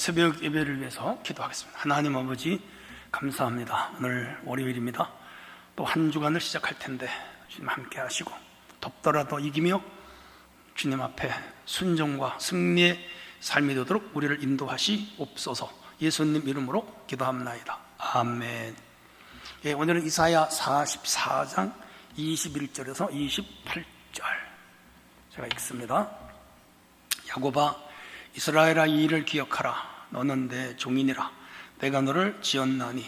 새벽 예배를 위해서 기도하겠습니다. 하나님 아버지 감사합니다. 오늘 월요일입니다. 또 한 주간을 시작할 텐데 주님 함께 하시고 덥더라도 이기며 주님 앞에 순종과 승리의 삶이 되도록 우리를 인도하시옵소서. 예수님 이름으로 기도합나이다. 아멘. 예, 오늘은 이사야 44장 21절에서 28절 제가 읽습니다. 야곱아, 이스라엘아, 이 일을 기억하라. 너는 내 종이니라. 내가 너를 지었나니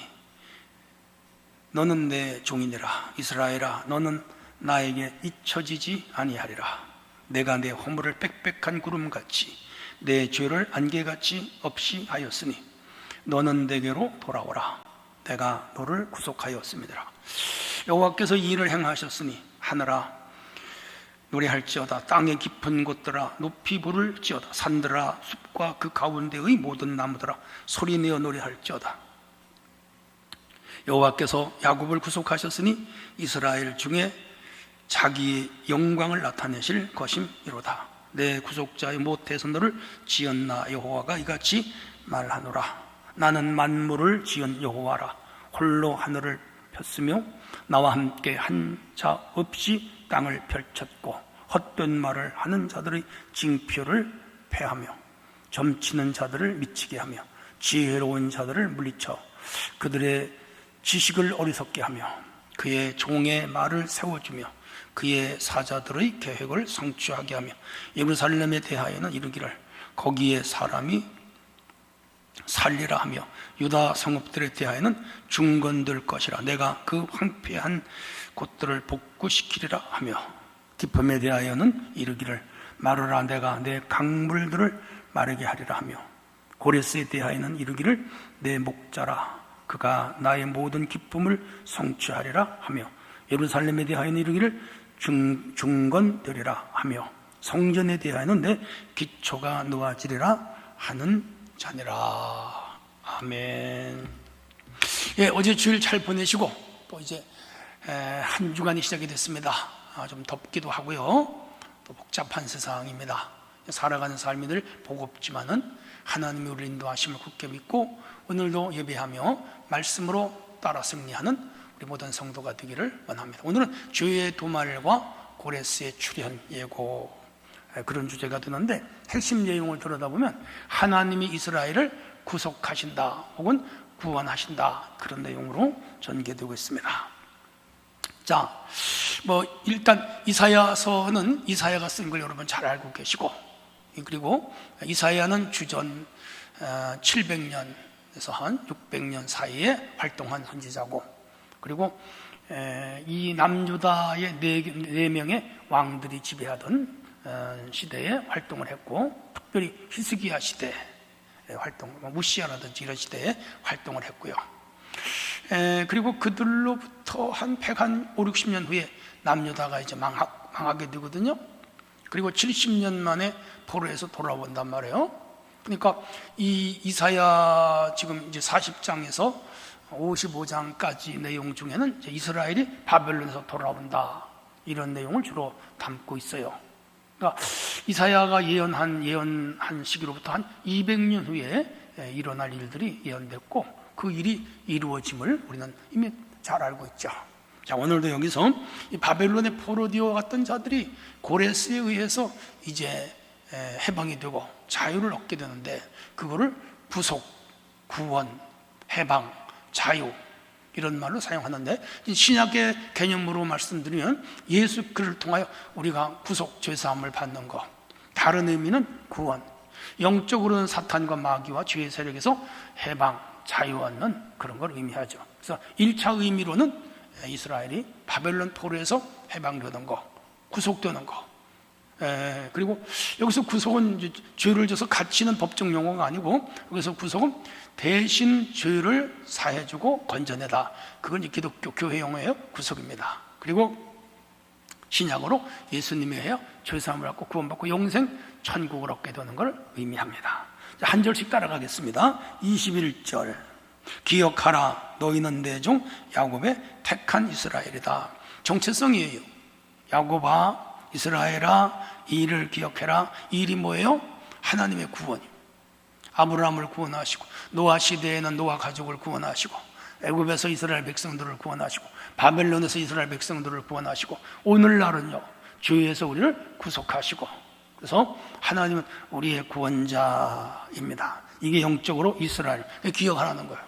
너는 내 종이니라. 이스라엘아, 너는 나에게 잊혀지지 아니하리라. 내가 내 허물을 빽빽한 구름같이 내 죄를 안개같이 없이 하였으니 너는 내게로 돌아오라. 내가 너를 구속하였음이라. 여호와께서 이 일을 행하셨으니 하늘아 노래할지어다. 땅의 깊은 곳들아 높이 부를지어다. 산들아 숲과 그 가운데의 모든 나무들아 소리내어 노래할지어다. 여호와께서 야곱을 구속하셨으니 이스라엘 중에 자기의 영광을 나타내실 것임이로다. 내 구속자의 못에서 너를 지었나. 여호와가 이같이 말하노라. 나는 만물을 지은 여호와라. 홀로 하늘을 폈으며 나와 함께 한 자 없이 땅을 펼쳤고 헛된 말을 하는 자들의 징표를 패하며 점치는 자들을 미치게 하며 지혜로운 자들을 물리쳐 그들의 지식을 어리석게 하며 그의 종의 말을 세워주며 그의 사자들의 계획을 성취하게 하며 예루살렘에 대하여는 이르기를 거기에 사람이 살리라 하며 유다 성읍들에 대하여는 중건될 것이라. 내가 그 황폐한 곳들을 복구시키리라 하며 기쁨에 대하여는 이르기를 마르라. 내가 내 강물들을 마르게 하리라 하며 고레스에 대하여는 이르기를 내 목자라. 그가 나의 모든 기쁨을 성취하리라 하며 예루살렘에 대하여는 이르기를 중건되리라 하며 성전에 대하여는 내 기초가 놓아지리라 하는 자니라. 아멘. 예, 어제 주일 잘 보내시고 또 이제 한 주간이 시작이 됐습니다. 좀 덥기도 하고요. 또 복잡한 세상입니다. 살아가는 삶이 늘 버겁지만은 하나님이 우리를 인도하심을 굳게 믿고 오늘도 예배하며 말씀으로 따라 승리하는 우리 모든 성도가 되기를 원합니다. 오늘은 죄의 도말과 고레스의 출현 예고, 그런 주제가 되는데 핵심 내용을 들여다보면 하나님이 이스라엘을 구속하신다 혹은 구원하신다, 그런 내용으로 전개되고 있습니다. 자, 일단 이사야서는 이사야가 쓴 걸 여러분 잘 알고 계시고, 그리고 이사야는 주전 700년에서 한 600년 사이에 활동한 선지자고, 그리고 이 남유다의 네 명의 왕들이 지배하던 시대에 활동을 했고, 특별히 히스기야 시대에 활동, 무시아라든지 이런 시대에 활동을 했고요. 그리고 그들로부터 한 5, 60년 후에 남유다가 이제 망하게 되거든요. 그리고 70년 만에 포로에서 돌아온단 말이에요. 그러니까 이 이사야 지금 이제 40장에서 55장까지 내용 중에는 이제 이스라엘이 바벨론에서 돌아온다, 이런 내용을 주로 담고 있어요. 그러니까 이사야가 예언한 시기로부터 한 200년 후에 일어날 일들이 예언됐고, 그 일이 이루어짐을 우리는 이미 잘 알고 있죠. 자, 오늘도 여기서 이 바벨론의 포로되어 갔던 자들이 고레스에 의해서 이제 해방이 되고 자유를 얻게 되는데, 그거를 구속, 구원, 해방, 자유, 이런 말로 사용하는데, 신약의 개념으로 말씀드리면 예수 그를 통하여 우리가 구속, 죄사함을 받는 것, 다른 의미는 구원, 영적으로는 사탄과 마귀와 죄의 세력에서 해방, 자유 얻는 그런 걸 의미하죠. 그래서 1차 의미로는 이스라엘이 바벨론 포로에서 해방되는 것, 구속되는 것. 그리고 여기서 구속은 이제 죄를 져서 갇히는 법적 용어가 아니고, 여기서 구속은 대신 죄를 사해주고 건져내다, 그건 이제 기독교 교회 용어예요. 구속입니다. 그리고 신약으로 예수님이 해요 죄사함을 받고 구원받고 영생 천국을 얻게 되는 걸 의미합니다. 한 절씩 따라가겠습니다. 21절, 기억하라. 너희는 내 종 야곱의 택한 이스라엘이다. 정체성이에요. 야곱아, 이스라엘아, 이 일을 기억해라. 이 일이 뭐예요? 하나님의 구원이에요. 아브라함을 구원하시고, 노아 시대에는 노아 가족을 구원하시고, 애굽에서 이스라엘 백성들을 구원하시고, 바벨론에서 이스라엘 백성들을 구원하시고, 오늘날은요 주에서 우리를 구속하시고, 그래서 하나님은 우리의 구원자입니다. 이게 영적으로 이스라엘 기억하라는 거예요.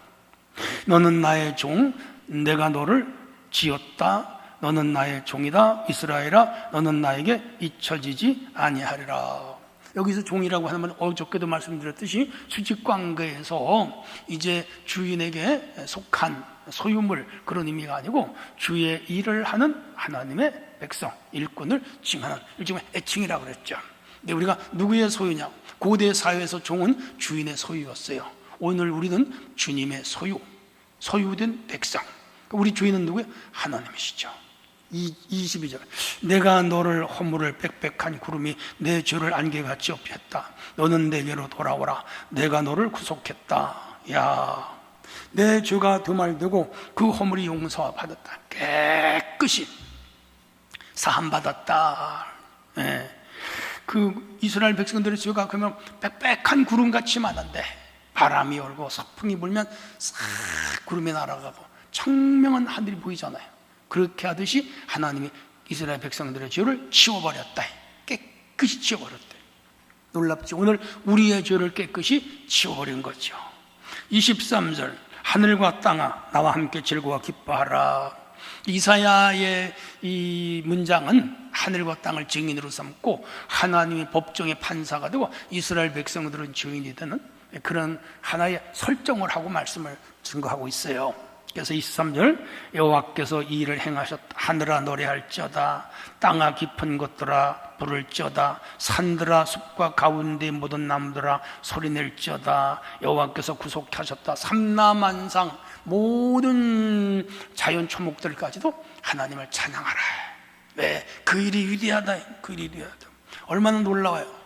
너는 나의 종, 내가 너를 지었다. 너는 나의 종이다. 이스라엘아, 너는 나에게 잊혀지지 아니하리라. 여기서 종이라고 하면 어저께도 말씀드렸듯이 수직관계에서 이제 주인에게 속한 소유물, 그런 의미가 아니고 주의 일을 하는 하나님의 백성, 일꾼을 칭하는 일종의 애칭이라고 그랬죠. 근데 우리가 누구의 소유냐? 고대 사회에서 종은 주인의 소유였어요. 오늘 우리는 주님의 소유된 백성. 우리 주인은 누구예요? 하나님이시죠. 22절, 내가 너를 허물을 빽빽한 구름이 내 죄를 안개같이 엎였다. 너는 내게로 돌아오라. 내가 너를 구속했다. 야, 내 죄가 두말되고 그 허물이 용서받았다. 깨끗이 사함받았다. 예. 그 이스라엘 백성들의 죄가 그러면 빽빽한 구름같이 많은데 바람이 얼고 서풍이 불면 싹 구름이 날아가고 청명한 하늘이 보이잖아요. 그렇게 하듯이 하나님이 이스라엘 백성들의 죄를 치워버렸다. 깨끗이 치워버렸다. 놀랍지? 오늘 우리의 죄를 깨끗이 치워버린 거죠. 23절, 하늘과 땅아 나와 함께 즐거워 기뻐하라. 이사야의 이 문장은 하늘과 땅을 증인으로 삼고 하나님의 법정의 판사가 되고 이스라엘 백성들은 주인이 되는 그런 하나의 설정을 하고 말씀을 증거하고 있어요. 그래서 23절, 여호와께서 이 일을 행하셨다. 하늘아 노래할지어다. 땅아 깊은 곳들아 부를지어다. 산들아 숲과 가운데 모든 나무들아 소리낼지어다. 여호와께서 구속하셨다. 삼라만상 모든 자연 초목들까지도 하나님을 찬양하라. 왜? 그 일이 위대하다. 그 일이 위대하다. 얼마나 놀라워요.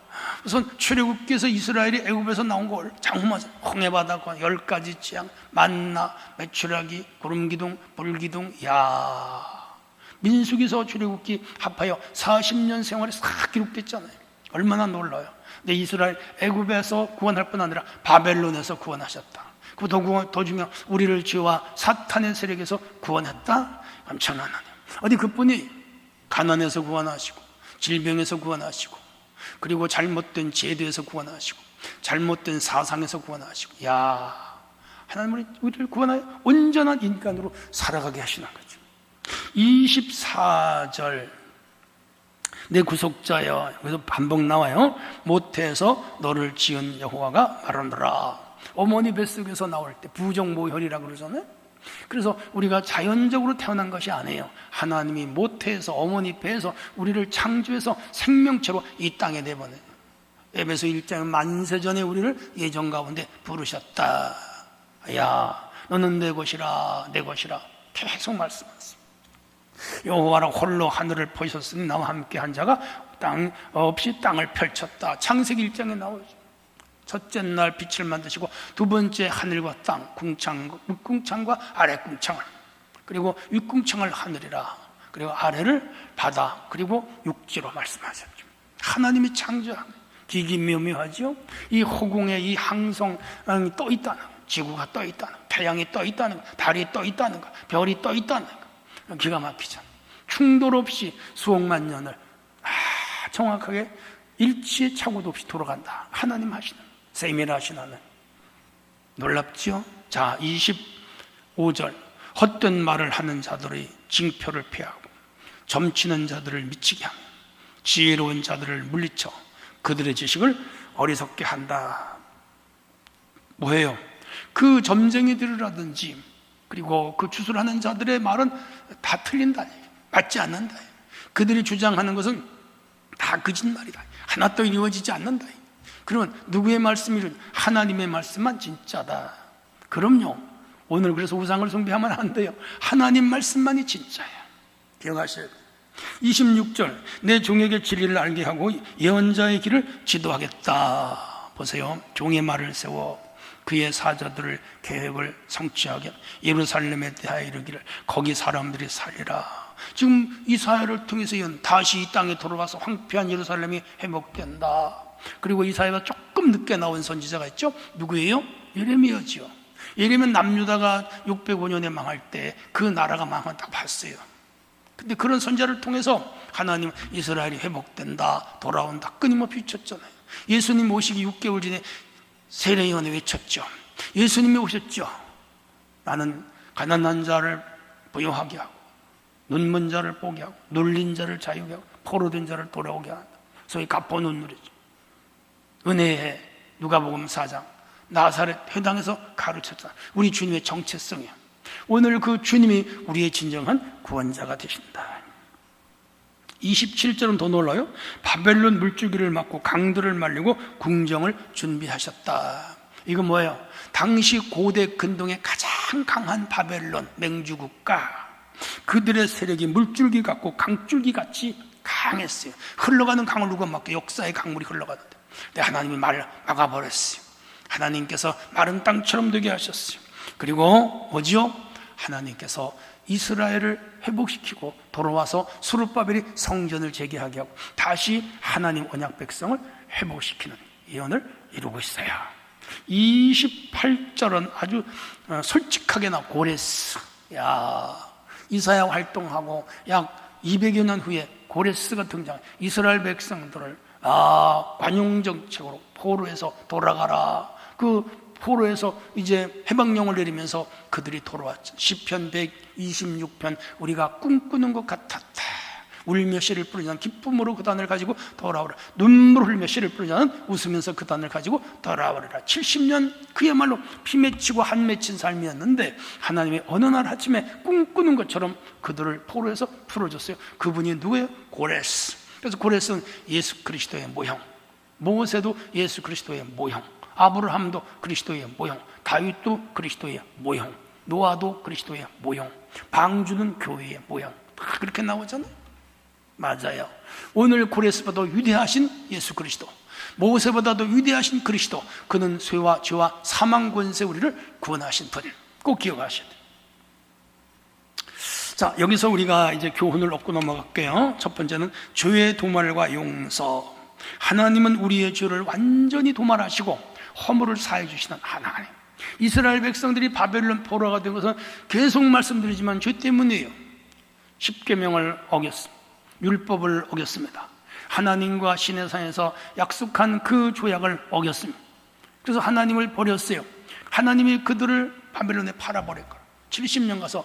우선 출애굽기에서 이스라엘이 애굽에서 나온 걸 장후마사 홍해바다과 10가지 재앙, 만나, 메추라기, 구름기둥, 불기둥. 야, 민수기서 출애굽기 합하여 40년 생활이 싹 기록됐잖아요. 얼마나 놀라요. 근데 이스라엘 애굽에서 구원할 뿐 아니라 바벨론에서 구원하셨다. 그리고 더 중요한, 우리를 죄와 사탄의 세력에서 구원했다. 엄청난 하나님. 어디 그뿐이 가난에서 구원하시고, 질병에서 구원하시고, 그리고 잘못된 제도에서 구원하시고, 잘못된 사상에서 구원하시고, 야, 하나님은 우리를 구원하여 온전한 인간으로 살아가게 하시는 거죠. 24절, 내 구속자여. 그래서 반복 나와요. 모태에서 너를 지은 여호와가 말하노라. 어머니 뱃속에서 나올 때 부정모혈이라고 그러잖아요. 그래서 우리가 자연적으로 태어난 것이 아니에요. 하나님이 모태에서, 어머니 배에서 우리를 창조해서 생명체로 이 땅에 내보내요. 에베소 1장 만세전에 우리를 예정 가운데 부르셨다. 야, 너는 내 것이라, 내 것이라 계속 말씀하셨습니다. 여호와라 홀로 하늘을 펴셨으니 나와 함께 한 자가 땅 없이 땅을 펼쳤다. 창세기 1장에 나오죠. 첫째 날 빛을 만드시고 두 번째 하늘과 땅, 윗궁창과 아랫궁창을, 그리고 윗궁창을 하늘이라, 그리고 아래를 바다, 그리고 육지로 말씀하셨죠. 하나님이 창조한, 기기묘묘하죠. 이 허공에 이 항성이 떠 있다는 거, 지구가 떠 있다는 거, 태양이 떠 있다는 거, 달이 떠 있다는 거, 별이 떠 있다는 거, 기가 막히잖아요. 충돌 없이 수억만 년을 정확하게 일치의 착오도 없이 돌아간다. 하나님 하시는, 세밀하신 하나님. 놀랍죠? 자, 25절, 헛된 말을 하는 자들의 징표를 피하고 점치는 자들을 미치게 하며 지혜로운 자들을 물리쳐 그들의 지식을 어리석게 한다. 뭐예요? 그 점쟁이들이라든지 그리고 그 주술하는 자들의 말은 다 틀린다, 맞지 않는다. 그들이 주장하는 것은 다 거짓말이다. 하나도 이루어지지 않는다. 그러면 누구의 말씀이 이루어지냐? 하나님의 말씀만 진짜다. 그럼요. 오늘 그래서 우상을 숭배하면 안 돼요. 하나님 말씀만이 진짜예요. 기억하셔야 돼요. 26절, 내 종에게 진리를 알게 하고 예언자의 길을 지도하겠다. 보세요. 종의 말을 세워 그의 사자들을 계획을 성취하게 예루살렘에 대하여 이르기를 거기 사람들이 살리라. 지금 이사야를 통해서 다시 이 땅에 돌아와서 황폐한 예루살렘이 회복된다. 그리고 이사야가 조금 늦게 나온 선지자가 있죠. 누구예요? 예레미야지요. 예레미야 남유다가 605년에 망할 때 그 나라가 망한다고 봤어요. 근데 그런 선지자를 통해서 하나님 이스라엘이 회복된다, 돌아온다 끊임없이 비쳤잖아요. 예수님 오시기 6개월 전에 세례요한에 외쳤죠. 예수님이 오셨죠. 나는 가난한 자를 부유하게 하고 눈먼 자를 보게 하고 눌린 자를 자유게 하고 포로된 자를 돌아오게 한다. 소위 갑보눈누리죠. 은혜의 누가복음 4장 나사렛 회당에서 가르쳤잖아. 우리 주님의 정체성이야. 오늘 그 주님이 우리의 진정한 구원자가 되신다. 27절은 더 놀라요. 바벨론 물줄기를 막고 강들을 말리고 궁정을 준비하셨다. 이건 뭐예요? 당시 고대 근동의 가장 강한 바벨론 맹주국가, 그들의 세력이 물줄기 같고 강줄기 같이 강했어요. 흘러가는 강을 누가 막게? 역사의 강물이 흘러가는데, 근데 하나님이 말을 막아버렸어요. 하나님께서 마른 땅처럼 되게 하셨어요. 그리고 뭐지요? 하나님께서 이스라엘을 회복시키고 돌아와서 스룹바벨이 성전을 재개하게 하고 다시 하나님 언약 백성을 회복시키는 예언을 이루고 있어요. 28절은 아주 솔직하게 나 고레스. 이사야 활동하고 약 200여 년 후에 고레스가 등장. 이스라엘 백성들을 관용 정책으로 포로에서 돌아가라. 그 포로에서 이제 해방령을 내리면서 그들이 돌아왔죠. 시편 126편 우리가 꿈꾸는 것 같았다. 울며 씨를 뿌리지 않은 기쁨으로 그 단을 가지고 돌아오라. 눈물 흘며 씨를 뿌리지 않은 웃으면서 그 단을 가지고 돌아오라. 70년 그야말로 피 맺히고 한 맺힌 삶이었는데 하나님이 어느 날 아침에 꿈꾸는 것처럼 그들을 포로에서 풀어줬어요. 그분이 누구예요? 고레스. 그래서 고레스는 예수 그리스도의 모형, 모세도 예수 그리스도의 모형, 아브라함도 그리스도의 모형, 다윗도 그리스도의 모형, 노아도 그리스도의 모형, 방주는 교회의 모형. 다 그렇게 나오잖아요. 맞아요. 오늘 고레스보다 위대하신 예수 그리스도, 모세보다도 위대하신 그리스도, 그는 죄와 사망 권세 우리를 구원하신 분. 꼭 기억하셔야 돼요. 자, 여기서 우리가 이제 교훈을 얻고 넘어갈게요. 첫 번째는 죄의 도말과 용서. 하나님은 우리의 죄를 완전히 도말하시고 허물을 사해 주시는 하나님. 이스라엘 백성들이 바벨론 포로가 된 것은 계속 말씀드리지만 죄 때문이에요. 십계명을 어겼습니다. 율법을 어겼습니다. 하나님과 시내산에서 약속한 그 조약을 어겼습니다. 그래서 하나님을 버렸어요. 하나님이 그들을 바벨론에 팔아버렸고 70년 가서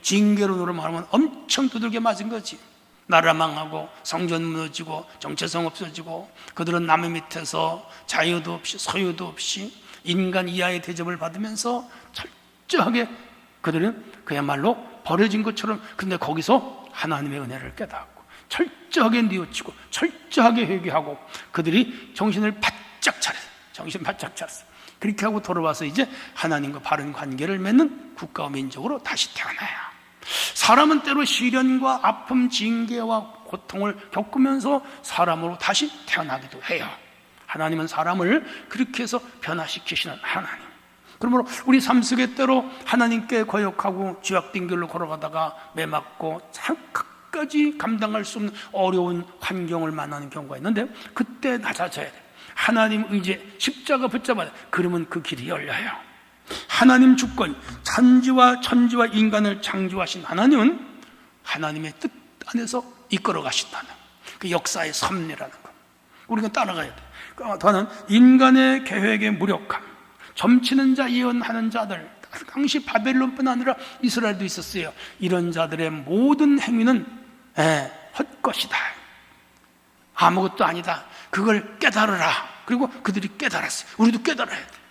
징계로 말하면 엄청 두들겨 맞은 거지. 나라 망하고 성전 무너지고 정체성 없어지고 그들은 남의 밑에서 자유도 없이 소유도 없이 인간 이하의 대접을 받으면서 철저하게 그들은 그야말로 버려진 것처럼. 근데 거기서 하나님의 은혜를 깨닫고 철저하게 뉘우치고 철저하게 회개하고 그들이 정신을 바짝 차렸어요. 정신 바짝 차렸어요. 그렇게 하고 돌아와서 이제 하나님과 바른 관계를 맺는 국가와 민족으로 다시 태어나요. 사람은 때로 시련과 아픔, 징계와 고통을 겪으면서 사람으로 다시 태어나기도 해요. 하나님은 사람을 그렇게 해서 변화시키시는 하나님. 그러므로 우리 삶 속에 때로 하나님께 거역하고 죄악된 길로 걸어가다가 매맞고 끝까지 감당할 수 없는 어려운 환경을 만나는 경우가 있는데 그때 낮아져야 돼요. 하나님 의지에 십자가 붙잡아야 돼요. 그러면 그 길이 열려요. 하나님 주권, 천지와 인간을 창조하신 하나님은 하나님의 뜻 안에서 이끌어 가신다는 그 역사의 섭리라는 것, 우리가 따라가야 돼요. 더는 인간의 계획의 무력함, 점치는 자, 예언하는 자들, 당시 바벨론뿐 아니라 이스라엘도 있었어요. 이런 자들의 모든 행위는 헛것이다, 아무것도 아니다, 그걸 깨달으라. 그리고 그들이 깨달았어요. 우리도 깨달아야 돼.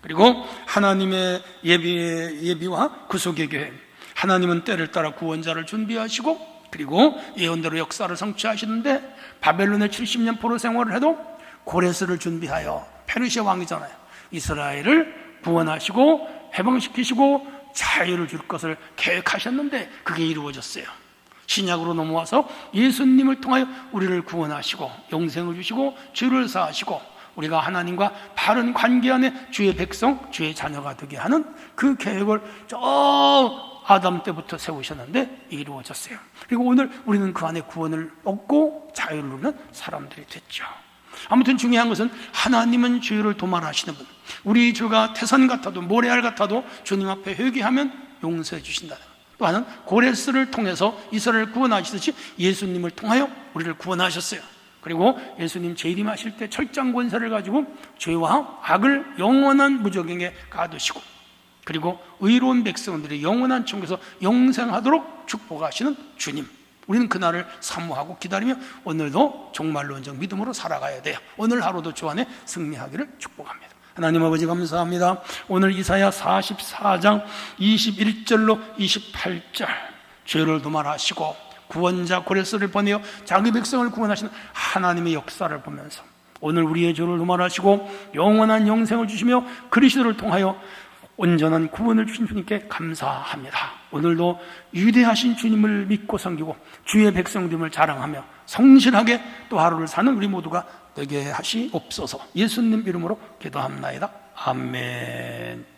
그리고 하나님의 예비와 구속의 계획, 하나님은 때를 따라 구원자를 준비하시고 그리고 예언대로 역사를 성취하시는데 바벨론의 70년 포로 생활을 해도 고레스를 준비하여, 페르시아 왕이잖아요, 이스라엘을 구원하시고 해방시키시고 자유를 줄 것을 계획하셨는데 그게 이루어졌어요. 신약으로 넘어와서 예수님을 통하여 우리를 구원하시고 영생을 주시고 죄를 사하시고 우리가 하나님과 바른 관계 안에 주의 백성, 주의 자녀가 되게 하는 그 계획을 저 아담 때부터 세우셨는데 이루어졌어요. 그리고 오늘 우리는 그 안에 구원을 얻고 자유를 누리는 사람들이 됐죠. 아무튼 중요한 것은 하나님은 죄를 도말하시는 분, 우리 죄가 태산 같아도 모래알 같아도 주님 앞에 회개하면 용서해 주신다는 것. 또 하나는 고레스를 통해서 이스라엘을 구원하시듯이 예수님을 통하여 우리를 구원하셨어요. 그리고 예수님 재림하실 때 철장 권세를 가지고 죄와 악을 영원한 무저갱에 가두시고, 그리고 의로운 백성들이 영원한 천국에서 영생하도록 축복하시는 주님, 우리는 그날을 사모하고 기다리며 오늘도 종말론적 믿음으로 살아가야 돼요. 오늘 하루도 주 안에 승리하기를 축복합니다. 하나님 아버지 감사합니다. 오늘 이사야 44장 21절로 28절, 죄를 도말하시고 구원자 고레스를 보내어 자기 백성을 구원하시는 하나님의 역사를 보면서 오늘 우리의 죄를 도말하시고 영원한 영생을 주시며 그리스도를 통하여 온전한 구원을 주신 주님께 감사합니다. 오늘도 위대하신 주님을 믿고 섬기고 주의 백성됨을 자랑하며 성실하게 또 하루를 사는 우리 모두가 되게 하시옵소서. 예수님 이름으로 기도합나이다. 아멘.